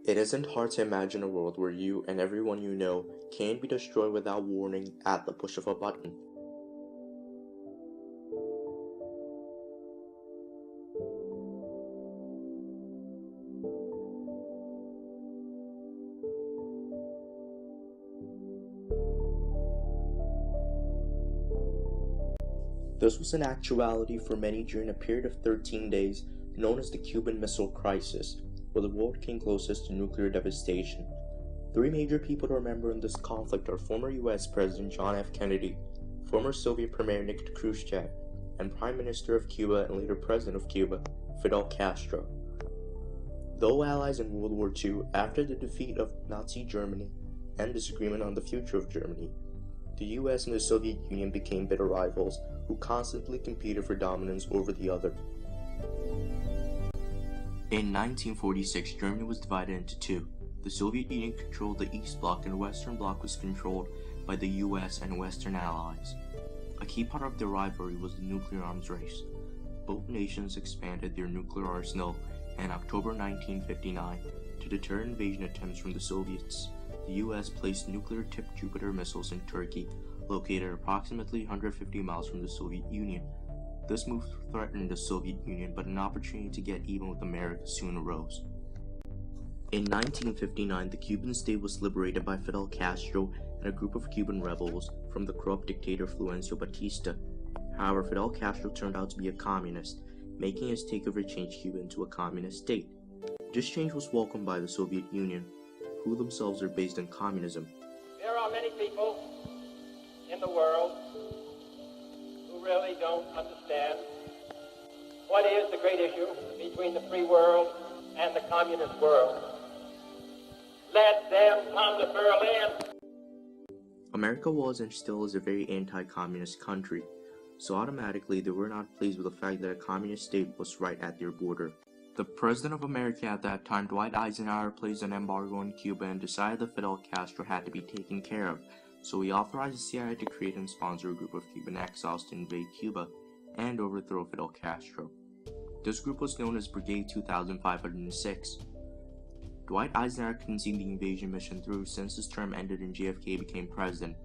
It isn't hard to imagine a world where you and everyone you know can be destroyed without warning at the push of a button. This was an actuality for many during a period of 13 days known as the Cuban Missile Crisis, where the world came closest to nuclear devastation. Three major people to remember in this conflict are former US President John F. Kennedy, former Soviet Premier Nikita Khrushchev, and Prime Minister of Cuba and later President of Cuba, Fidel Castro. Though allies in World War II, after the defeat of Nazi Germany and disagreement on the future of Germany, the US and the Soviet Union became bitter rivals who constantly competed for dominance over the other. In 1946, Germany was divided into two. The Soviet Union controlled the East Bloc and the Western Bloc was controlled by the US and Western allies. A key part of their rivalry was the nuclear arms race. Both nations expanded their nuclear arsenal in October 1959 to deter invasion attempts from the Soviets. The US placed nuclear-tipped Jupiter missiles in Turkey, located approximately 150 miles from the Soviet Union. This move threatened the Soviet Union, but an opportunity to get even with America soon arose. In 1959, the Cuban state was liberated by Fidel Castro and a group of Cuban rebels from the corrupt dictator Fulgencio Batista. However, Fidel Castro turned out to be a communist, making his takeover change Cuba into a communist state. This change was welcomed by the Soviet Union, who themselves are based on communism. There are many people in the world who really don't understand what is the great issue between the free world and the communist world. Let them come to Berlin. America was and still is a very anti-communist country, so automatically they were not pleased with the fact that a communist state was right at their border. The President of America at that time, Dwight Eisenhower, placed an embargo on Cuba and decided that Fidel Castro had to be taken care of, so he authorized the CIA to create and sponsor a group of Cuban exiles to invade Cuba and overthrow Fidel Castro. This group was known as Brigade 2506. Dwight Eisenhower couldn't see the invasion mission through since his term ended and JFK became president.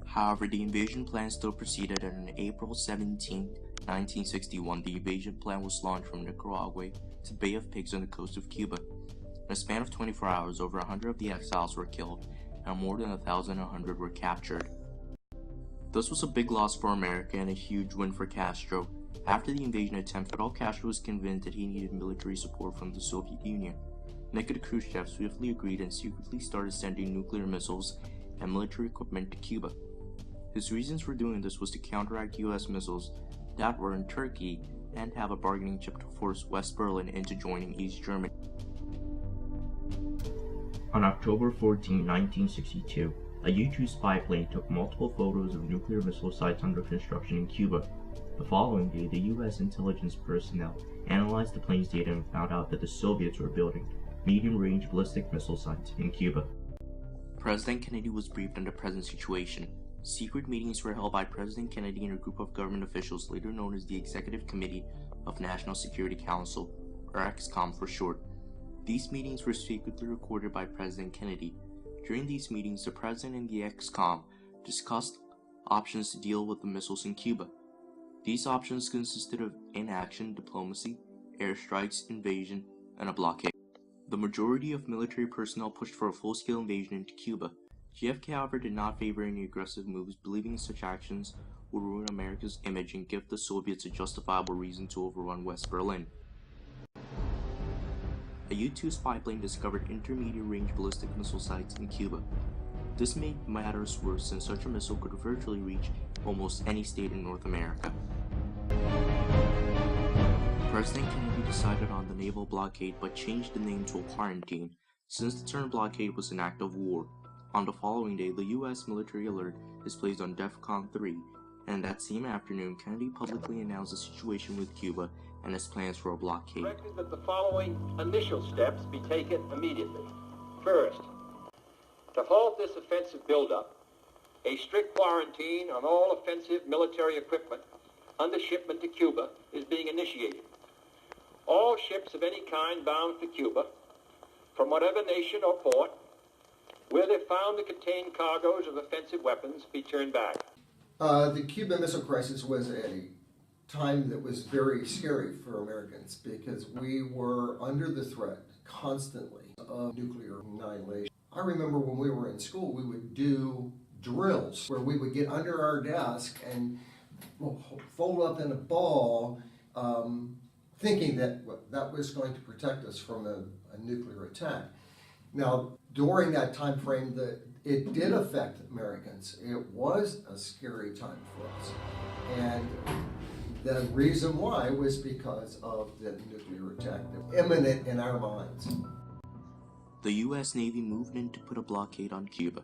However, the invasion plan still proceeded, and on April 17, 1961, the invasion plan was launched from Nicaragua to Bay of Pigs on the coast of Cuba. In a span of 24 hours, over 100 of the exiles were killed, and more than 1,100 were captured. This was a big loss for America and a huge win for Castro. After the invasion attempt, Fidel Castro was convinced that he needed military support from the Soviet Union. Nikita Khrushchev swiftly agreed and secretly started sending nuclear missiles and military equipment to Cuba. His reasons for doing this was to counteract US missiles that were in Turkey and have a bargaining chip to force West Berlin into joining East Germany. On October 14, 1962, a U-2 spy plane took multiple photos of nuclear missile sites under construction in Cuba. The following day, the US intelligence personnel analyzed the plane's data and found out that the Soviets were building medium-range ballistic missile sites in Cuba. President Kennedy was briefed on the present situation. Secret meetings were held by President Kennedy and a group of government officials, later known as the Executive Committee of National Security Council, or EXCOM for short. These meetings were secretly recorded by President Kennedy. During these meetings, the President and the EXCOM discussed options to deal with the missiles in Cuba. These options consisted of inaction, diplomacy, airstrikes, invasion, and a blockade. The majority of military personnel pushed for a full-scale invasion into Cuba. JFK, however, did not favor any aggressive moves, believing such actions would ruin America's image and give the Soviets a justifiable reason to overrun West Berlin. A U-2 spy plane discovered intermediate-range ballistic missile sites in Cuba. This made matters worse since such a missile could virtually reach almost any state in North America. President Kennedy decided on the naval blockade but changed the name to a quarantine, since the term blockade was an act of war. On the following day, the U.S. military alert is placed on DEFCON 3, and that same afternoon, Kennedy publicly announced the situation with Cuba and his plans for a blockade. Directed that the following initial steps be taken immediately. First, to halt this offensive buildup, a strict quarantine on all offensive military equipment under shipment to Cuba is being initiated. All ships of any kind bound for Cuba from whatever nation or port where they found to contain cargoes of offensive weapons be turned back. The Cuban Missile Crisis was a time that was very scary for Americans because we were under the threat constantly of nuclear annihilation. I remember when we were in school, we would do drills where we would get under our desk and fold up in a ball, thinking that that was going to protect us from a nuclear attack. Now, during that time frame, it did affect Americans. It was a scary time for us. And the reason why was because of the nuclear attack that was imminent in our minds. The U.S. Navy moved in to put a blockade on Cuba.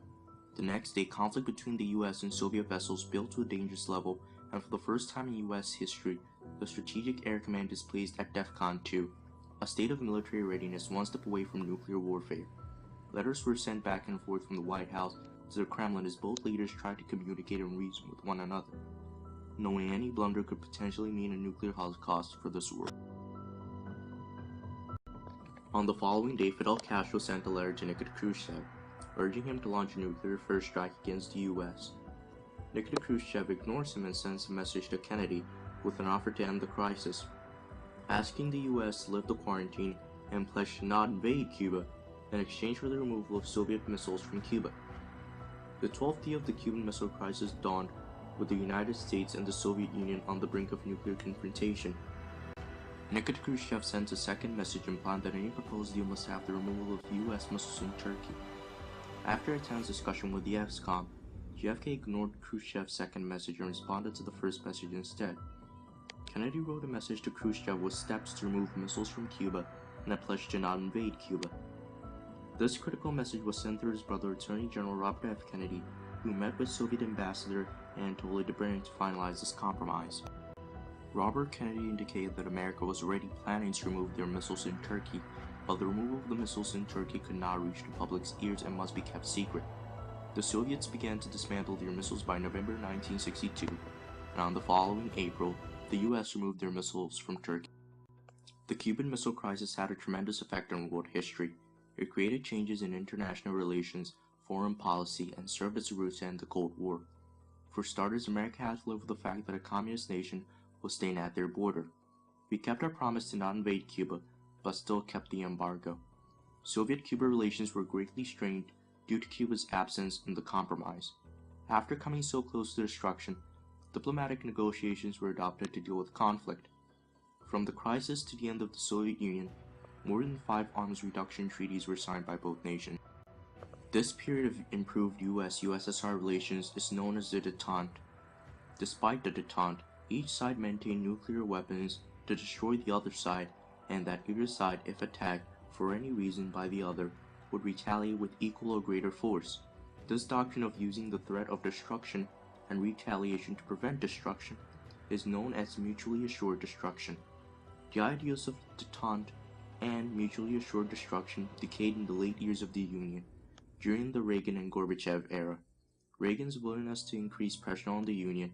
The next day, conflict between the U.S. and Soviet vessels built to a dangerous level, and for the first time in U.S. history, the Strategic Air Command is placed at DEFCON 2, a state of military readiness one step away from nuclear warfare. Letters were sent back and forth from the White House to the Kremlin as both leaders tried to communicate and reason with one another, knowing any blunder could potentially mean a nuclear holocaust for this world. On the following day, Fidel Castro sent a letter to Nikita Khrushchev, urging him to launch a nuclear first strike against the U.S. Nikita Khrushchev ignores him and sends a message to Kennedy with an offer to end the crisis, asking the U.S. to lift the quarantine and pledge to not invade Cuba in exchange for the removal of Soviet missiles from Cuba. The 12th day of the Cuban Missile Crisis dawned with the United States and the Soviet Union on the brink of nuclear confrontation. Nikita Khrushchev sends a second message implying that any proposed deal must have the removal of U.S. missiles in Turkey. After a tense discussion with the ex-com, JFK ignored Khrushchev's second message and responded to the first message instead. Kennedy wrote a message to Khrushchev with steps to remove missiles from Cuba and a pledge to not invade Cuba. This critical message was sent through his brother, Attorney General Robert F. Kennedy, who met with Soviet Ambassador Anatoly Dobrynin to finalize this compromise. Robert Kennedy indicated that America was already planning to remove their missiles in Turkey, but the removal of the missiles in Turkey could not reach the public's ears and must be kept secret. The Soviets began to dismantle their missiles by November 1962, and on the following April, the U.S. removed their missiles from Turkey. The Cuban Missile Crisis had a tremendous effect on world history. It created changes in international relations, foreign policy, and served as a route to end the Cold War. For starters, America had to live with the fact that a communist nation was staying at their border. We kept our promise to not invade Cuba, but still kept the embargo. Soviet-Cuba relations were greatly strained due to Cuba's absence in the compromise. After coming so close to destruction, diplomatic negotiations were adopted to deal with conflict. From the crisis to the end of the Soviet Union, more than 5 arms reduction treaties were signed by both nations. This period of improved U.S.-USSR relations is known as the détente. Despite the détente, each side maintained nuclear weapons to destroy the other side, and that either side, if attacked for any reason by the other, would retaliate with equal or greater force. This doctrine of using the threat of destruction and retaliation to prevent destruction is known as mutually assured destruction. The ideas of détente and mutually assured destruction decayed in the late years of the Union, during the Reagan and Gorbachev era. Reagan's willingness to increase pressure on the Union,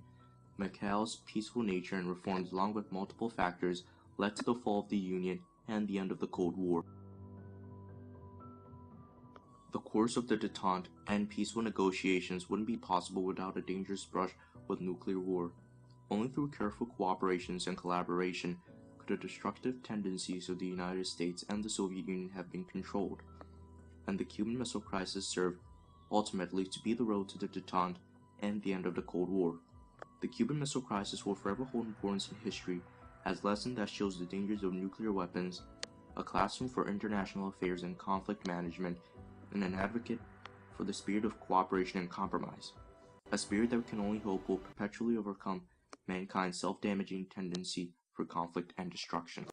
Mikhail's peaceful nature and reforms, along with multiple factors, led to the fall of the Union and the end of the Cold War. The course of the détente and peaceful negotiations wouldn't be possible without a dangerous brush with nuclear war. Only through careful cooperations and collaboration could the destructive tendencies of the United States and the Soviet Union have been controlled, and the Cuban Missile Crisis served, ultimately, to be the road to the détente and the end of the Cold War. The Cuban Missile Crisis will forever hold importance in history as a lesson that shows the dangers of nuclear weapons, a classroom for international affairs and conflict management, and an advocate for the spirit of cooperation and compromise, a spirit that we can only hope will perpetually overcome mankind's self-damaging tendency for conflict and destruction.